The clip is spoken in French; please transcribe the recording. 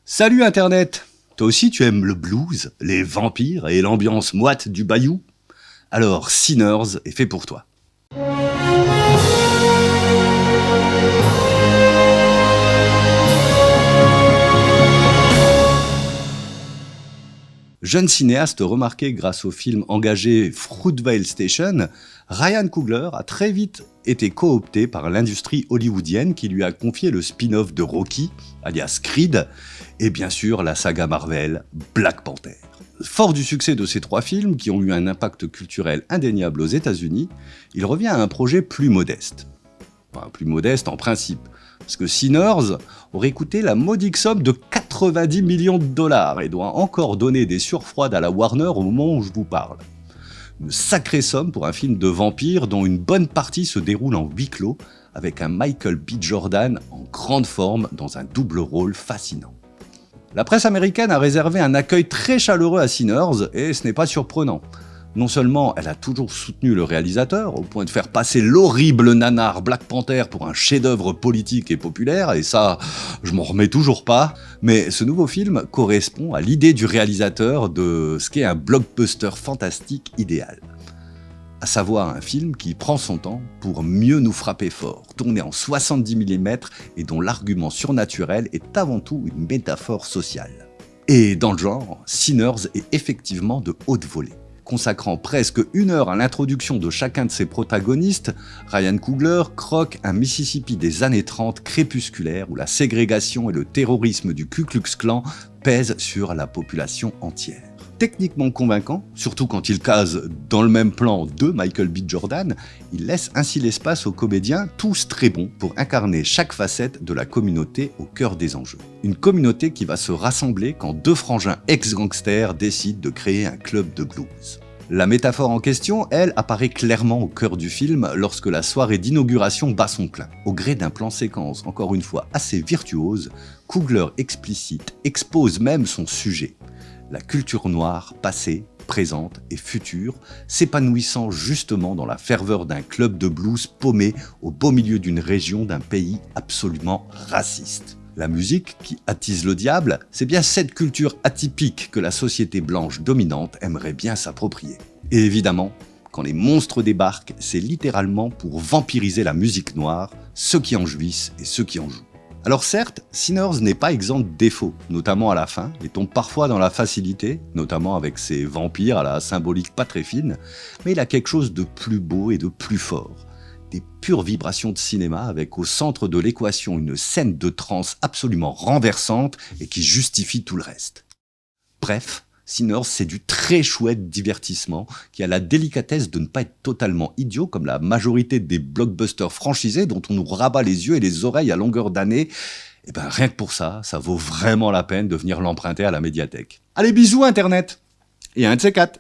Salut Internet! Toi aussi tu aimes le blues, les vampires et l'ambiance moite du bayou? Alors Sinners est fait pour toi. Jeune cinéaste remarqué grâce au film engagé Fruitvale Station, Ryan Coogler a très vite été coopté par l'industrie hollywoodienne qui lui a confié le spin-off de Rocky, alias Creed, et bien sûr la saga Marvel Black Panther. Fort du succès de ces trois films, qui ont eu un impact culturel indéniable aux États-Unis, il revient à un projet plus modeste. Enfin, plus modeste en principe, parce que Sinners aurait coûté la modique somme de 90 millions de dollars et doit encore donner des surfroides à la Warner au moment où je vous parle. Une sacrée somme pour un film de vampires dont une bonne partie se déroule en huis clos, avec un Michael B. Jordan en grande forme dans un double rôle fascinant. La presse américaine a réservé un accueil très chaleureux à Sinners, et ce n'est pas surprenant. Non seulement elle a toujours soutenu le réalisateur, au point de faire passer l'horrible nanar Black Panther pour un chef-d'œuvre politique et populaire, et ça, je m'en remets toujours pas, mais ce nouveau film correspond à l'idée du réalisateur de ce qu'est un blockbuster fantastique idéal. À savoir un film qui prend son temps pour mieux nous frapper fort, tourné en 70 mm et dont l'argument surnaturel est avant tout une métaphore sociale. Et dans le genre, Sinners est effectivement de haute volée. Consacrant presque 1 heure à l'introduction de chacun de ses protagonistes, Ryan Coogler croque un Mississippi des années 30 crépusculaire où la ségrégation et le terrorisme du Ku Klux Klan pèsent sur la population entière. Techniquement convaincant, surtout quand il case dans le même plan de Michael B. Jordan, il laisse ainsi l'espace aux comédiens, tous très bons, pour incarner chaque facette de la communauté au cœur des enjeux. Une communauté qui va se rassembler quand deux frangins ex-gangsters décident de créer un club de blues. La métaphore en question, elle, apparaît clairement au cœur du film lorsque la soirée d'inauguration bat son plein. Au gré d'un plan séquence encore une fois assez virtuose, Coogler expose même son sujet. La culture noire, passée, présente et future, s'épanouissant justement dans la ferveur d'un club de blues paumé au beau milieu d'une région d'un pays absolument raciste. La musique, qui attise le diable, c'est bien cette culture atypique que la société blanche dominante aimerait bien s'approprier. Et évidemment, quand les monstres débarquent, c'est littéralement pour vampiriser la musique noire, ceux qui en jouissent et ceux qui en jouent. Alors certes, Sinners n'est pas exempt de défauts, notamment à la fin, et tombe parfois dans la facilité, notamment avec ses vampires à la symbolique pas très fine, mais il a quelque chose de plus beau et de plus fort. Des pures vibrations de cinéma avec au centre de l'équation une scène de transe absolument renversante et qui justifie tout le reste. Bref, Sinners, c'est du très chouette divertissement qui a la délicatesse de ne pas être totalement idiot comme la majorité des blockbusters franchisés dont on nous rabat les yeux et les oreilles à longueur d'année. Et ben rien que pour ça, ça vaut vraiment la peine de venir l'emprunter à la médiathèque. Allez, bisous Internet! Et un de ces quatre!